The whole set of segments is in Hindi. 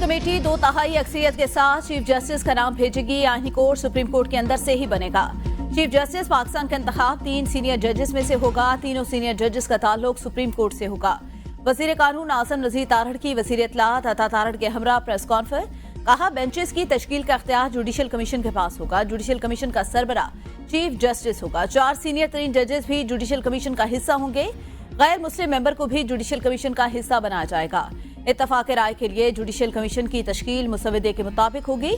कमेटी 2/3 अक्सरियत के साथ चीफ जस्टिस का नाम भेजेगी। आईनी कोर्ट सुप्रीम कोर्ट के अंदर से ही बनेगा। चीफ जस्टिस पाकिस्तान का इंतखाब 3 सीनियर जजेस में से होगा। तीनों सीनियर जजेस का ताल्लुक सुप्रीम कोर्ट से होगा। वजीर कानून आजम नजीर तारड़ की वजीर इत्तलात अता तारड़ के हमरा प्रेस कॉन्फ्रेंस। कहा, बेंचेस की तश्कील का अख्तियार जुडिशल कमीशन के पास होगा। जुडिशल कमीशन का सरबरा चीफ जस्टिस होगा। 4 सीनियर तरीन जजेस भी जुडिशल कमीशन का हिस्सा होंगे। गैर मुस्लिम मेंबर को भी जुडिशल कमीशन का हिस्सा बनाया जाएगा। इत्तफाक राय के लिए जुडिशल कमीशन की तश्कील मुसवदे के मुताबिक होगी।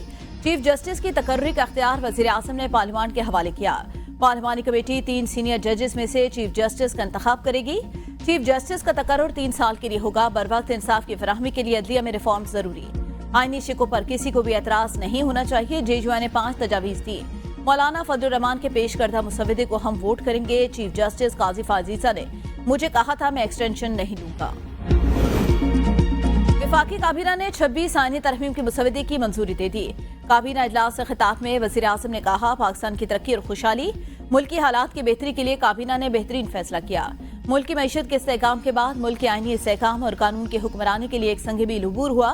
चीफ जस्टिस की तकर्री का अख्तियार वजीर आजम ने पार्लियामान के हवाले किया। पार्लियामानी कमेटी 3 सीनियर जजेस में से चीफ जस्टिस का इंतखाब करेगी। चीफ जस्टिस का तकर्रुर 3 साल के लिए होगा। बरवक्त इंसाफ की फराहमी के लिए अदलिया में रिफॉर्म जरूरी। आईनी शिकों पर किसी को भी एतराज नहीं होना चाहिए। जेजुआ ने 5 तजावीज दी। मौलाना फजलुर रहमान के पेश करदा मुसवदे को हम वोट करेंगे। चीफ जस्टिस काजी फाजीसा ने मुझे कहा था मैं एक्सटेंशन नहीं लूंगा। वफाकी काबीना ने 26 आईनी तरमीम की मुसवदे की मंजूरी दे दी। काबीना इजलास से खिताब में वजीर आजम ने कहा, पाकिस्तान की तरक्की और खुशहाली, मुल्की हालात की बेहतरी के लिए काबीना ने बेहतरीन फैसला किया। मुल्क की मईशत के इस्तेहकाम के बाद मुल्क के आईनी इस्तेहकाम और कानून की हुक्मरानी के लिए एक संग भी लबूर हुआ।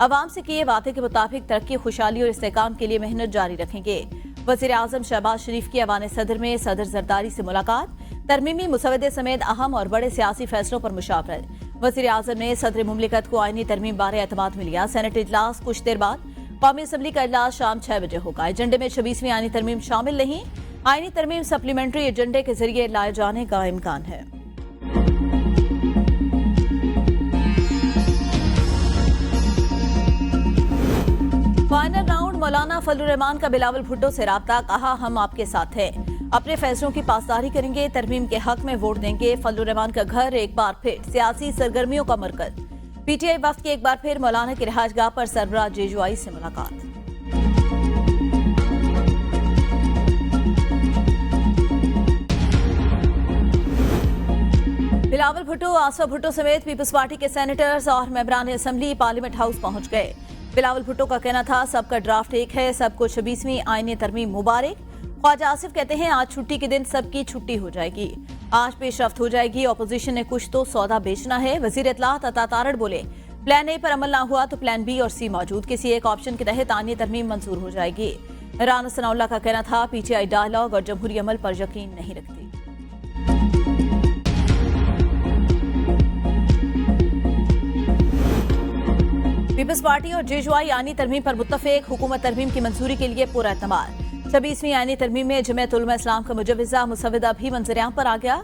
अवाम से किए वादे के मुताबिक तरक्की, खुशहाली और इस्तेहकाम के लिए मेहनत जारी रखेंगे। वजीर आजम शहबाज शरीफ की अवान सदर में सदर जरदारी से मुलाकात। तरमीमी मुसवदे समेत अहम और बड़े सियासी फैसलों पर मुशावरत। वजीर आजम ने सदर मुमलिकत को आईनी तरमीम बारे एतमाद में लिया। सेनेट इजलास कुछ देर बाद। कौमी असम्बली का इजलास शाम 6 बजे होगा। एजेंडे में 26वीं आईनी तरमीम शामिल नहीं। आईनी तरमीम सप्लीमेंट्री एजेंडे के जरिए लाए जाने का इम्कान है। फाइनल राउंड मौलाना फजलुर रहमान का बिलावल भुट्टो से राब्ता। कहा, हम आपके साथ हैं, अपने फैसलों की पासदारी करेंगे, तरमीम के हक में वोट देंगे। फजलुर रहमान का घर एक बार फिर सियासी सरगर्मियों का मरकज। पीटीआई वफ्द की एक बार फिर मौलाना की रिहाइशगाह पर सरबराह जेजुआई से मुलाकात। बिलावल भुट्टो, आसफा भुट्टो समेत पीपल्स पार्टी के सेनेटर्स और मेंबरान असेंबली पार्लियामेंट हाउस पहुंच गए। बिलावल भुट्टो का कहना था, सबका ड्राफ्ट एक है, सबको 26वीं आईनी तरमीम मुबारक। ख्वाजा आसिफ कहते हैं, आज छुट्टी के दिन सबकी छुट्टी हो जाएगी, आज पेशरफ्त हो जाएगी। ऑपोजिशन ने कुछ तो सौदा बेचना है। वजीर इत्तलात अता तारड़ बोले, प्लान ए पर अमल ना हुआ तो प्लान बी और सी मौजूद, किसी एक ऑप्शन के तहत आईनी तरमीम मंजूर हो जाएगी। राना सनाउल्लाह का कहना था, पीटीआई डायलॉग और जमहूरी अमल पर यकीन नहीं रखती। पीपल्स पार्टी और जेजुआई आईनी तरमीम पर मुत्तफिक। हुकूमत तरमीम की मंजूरी के लिए पूरा एतमाद। 26वीं आईनी तरमीम में जमीयत उलमा इस्लाम का मुजव्विजा मुसवदा भी मंजरियाम पर आ गया।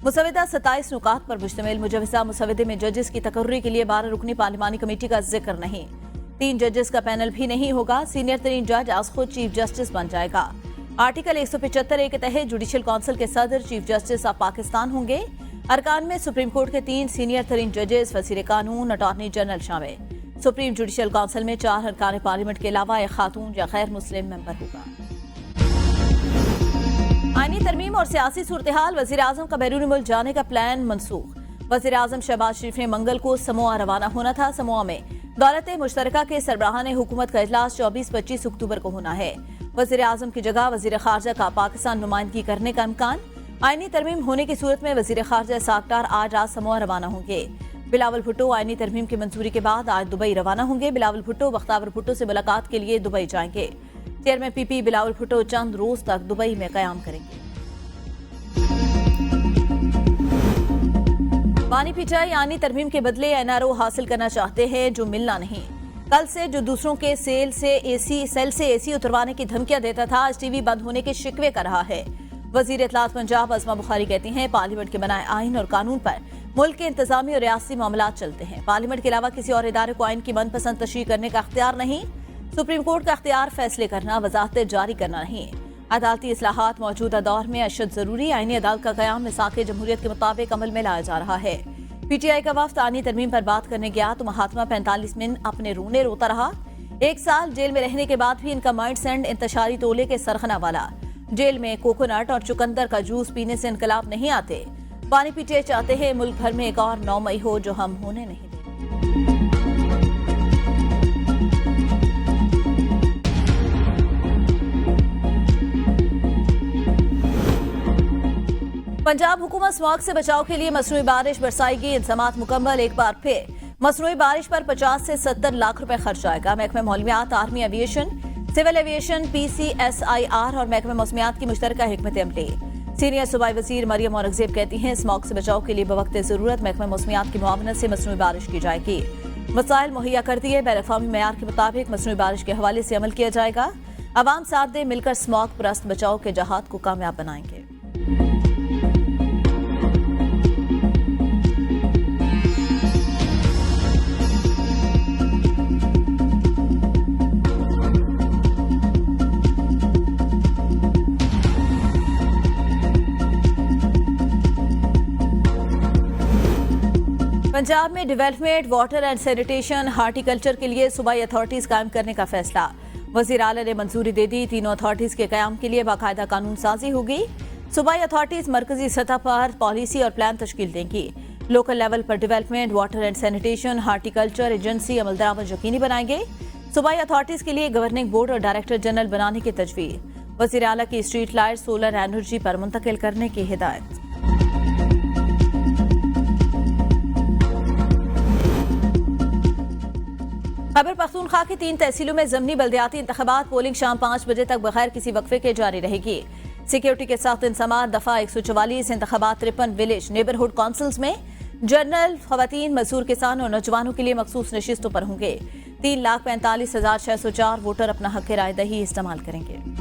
मुसवदा 27 नुकात पर मुश्तमिल। मुजव्विजा मुसवदे में जजेस की तकर्री के लिए 12 रुकनी पार्लिमानी कमेटी का जिक्र नहीं। 3 जजेस का पैनल भी नहीं होगा। सीनियर तरीन जज आज खुद चीफ जस्टिस बन जाएगा। आर्टिकल 175A के तहत जुडिशल काउंसिल के सदर चीफ जस्टिस ऑफ पाकिस्तान होंगे। अरकान में सुप्रीम कोर्ट के 3 सीनियर तरीन जजेस, वजीर कानून, अटॉर्नी जनरल शामिल। सुप्रीम जुडिशल काउंसिल में 4 अरकान पार्लियामेंट के अलावा एक खातून या गैर मुस्लिम मेंबर होगा। आईनी तरमीम और सियासी सूरत-ए-हाल। वजीर आजम का बैरून मुल्क जाने का प्लान मनसूख। वजीर आजम शहबाज शरीफ ने मंगल को समोआ रवाना होना था। समोआ में दौलत मुश्तरका के सरबराहान हुकूमत का इजलास 24-25 अक्टूबर को होना है। वजीर आजम की जगह वजीर खारजा का पाकिस्तान नुमाइंदगी करने का इम्कान। आईनी तरमीम होने की सूरत में वजीर खारजा इस्हाक डार आज रात समोआ रवाना होंगे। बिलावल भुट्टो आईनी तरमीम की मंजूरी के बाद आज दुबई रवाना होंगे। बिलावल भुट्टो बख्तावर भुट्टो से मुलाकात के लिए दुबई जाएंगे। चेयरमैन पीपी बिलावल भुट्टो चंद रोज तक दुबई में कयाम करेंगे। पानी पीचाई आईनी तरमीम के बदले एनआरओ हासिल करना चाहते हैं जो मिलना नहीं। कल से जो दूसरों के सेल से एसी उतरवाने की धमकियां देता था, आज टीवी बंद होने के शिकवे कर रहा है। वजीर इत्तलात पंजाब अज़मा बुखारी कहती हैं, पार्लियामेंट के बनाए आइन और कानून पर मुल्क के इंतजामी और रियासती मामलात चलते हैं। पार्लियामेंट के अलावा किसी और इदारे को आइन की मनपसंद तशरीह करने का अख्तियार नहीं। सुप्रीम कोर्ट का अख्तियार फैसले करना, वजाहतें जारी करना नहीं। अदालती इस्लाहात मौजूदा दौर में अशद जरूरी। आईनी अदालत का कयाम मिसाक़े जमहूरियत के मुताबिक अमल में लाया जा रहा है। पीटीआई का वफ्द आईनी तरमीम पर बात करने गया तो महात्मा 45 मिनट अपने रोने रोता रहा। 1 साल जेल में रहने के बाद भी इनका माइंड सेंड इंतशारी तोले के सरखना वाला। जेल में कोकोनट और चुकंदर का जूस पीने से इनकलाब नहीं आते। पानी पीटे चाहते हैं मुल्क भर में एक और 9 मई हो जो हम होने नहीं देंगे। पंजाब हुकूमत स्मॉग से बचाव के लिए मसनूई बारिश बरसाएगी। इंतजामात मुकम्मल। एक बार फिर मसनूई बारिश पर 50 से 70 लाख रुपए खर्च आएगा। महकमे मौलमियात, army aviation, civil aviation, PCSIR और महकमे मौसमियात की मुश्तरका हिकमत अमली। सीनियर सूबाई वजीर मरियम औरंगजेब कहती हैं, स्मॉग से बचाव के लिए बवक्त जरूरत महकमा मौसमियात की मुआवनत से मसनूई बारिश की जाएगी। वसाइल मुहैया कर दिए, बैन-अ-क़वामी मेयार के मुताबिक मसनूई बारिश के हवाले से अमल किया जाएगा। अवाम साथ दे, मिलकर स्मॉग प्रस्त बचाव के जहाद को कामयाब बनाएंगे। पंजाब में development, water and sanitation, horticulture के लिए सूबाई अथॉरिटीज कायम करने का फैसला। वजीर आला ने मंजूरी दे दी। तीनों अथॉरिटीज के कयाम के लिए बाकायदा कानून साजी होगी। सूबाई अथॉरिटीज मरकजी सतह पर पॉलिसी और प्लान तश्कील देंगी। लोकल लेवल पर development, water and sanitation, horticulture agency अमल दरामद यकीनी बनाएंगे। सूबाई अथॉरिटीज के लिए गवर्निंग बोर्ड और डायरेक्टर जनरल बनाने की तजवीज। वजीर आला की स्ट्रीट लाइट सोलर एनर्जी पर मुंतकिल करने की हिदायत। खैबर पख्तूनख्वा की 3 तहसीलों में ज़मीनी बल्दियाती इंतखाबात पोलिंग शाम 5 बजे तक बगैर किसी वक्फे के जारी रहेगी। सिक्योरिटी के साथ इंतजामात। दफा 144 इंतखाबात 53 विलेज नेबरहुड काउंसिल्स में जनरल, खवातीन, मजदूर, किसान और नौजवानों के लिए मखसूस नशिस्तों पर होंगे। 3,45,604 वोटर अपना हक राय दही इस्तेमाल करेंगे।